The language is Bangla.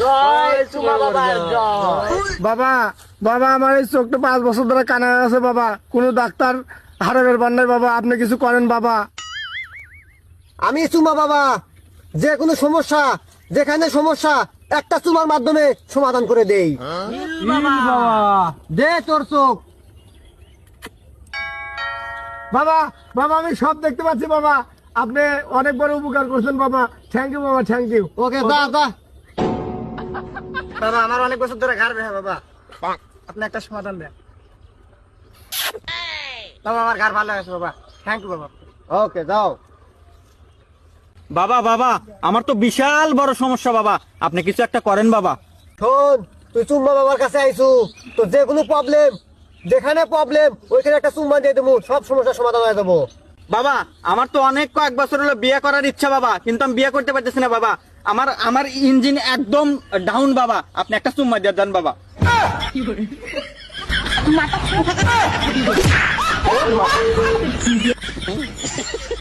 জয় চুমা বাবার জয়। বাবা বাবা আমার এই চোখটা 5 বছর ধরে কানা আছে বাবা, কোনো ডাক্তার হারাবের বান নাই বাবা, আপনি কিছু করেন বাবা। আমি চুমা বাবা, যে কোনো সমস্যা যেখানে সমস্যা একটা চুমার মাধ্যমে সমাধান করে দেই। বাবা দে তোর চোখ। বাবা বাবা আমি সব দেখতে পাচ্ছি বাবা, আপনি অনেক বড় উপকার করছেন বাবা, থ্যাংক ইউ বাবা, থ্যাংক ইউ। ওকে দা দা। বাবা আমার অনেক বছর ধরে ঘাড় ব্যথা বাবা, আপনি একটা সমাধান দেন বাবা, আমার ঘাড় ভালো আছে বাবা, থ্যাংক ইউ বাবা। ওকে যাও। বাবা বাবা আমার তো বিশাল বড় সমস্যা বাবা, আপনি কিছু একটা করেন বাবা। শোন, তুই চুম্মা বাবার কাছে আইছু, তো যে কোনো প্রবলেম, যেখানে প্রবলেম ওইখানে একটা চুম্মা দিয়ে দেবো, সব সমস্যার সমাধান হয়ে যাবো। বাবা আমার তো অনেক কয়েক বছর হলো বিয়ে করার ইচ্ছা বাবা, কিন্তু আমি বিয়ে করতে পারতেছি না বাবা, আমার আমার ইঞ্জিন একদম ডাউন বাবা, আপনি একটা চুম্মা দিয়ে দেন বাবা।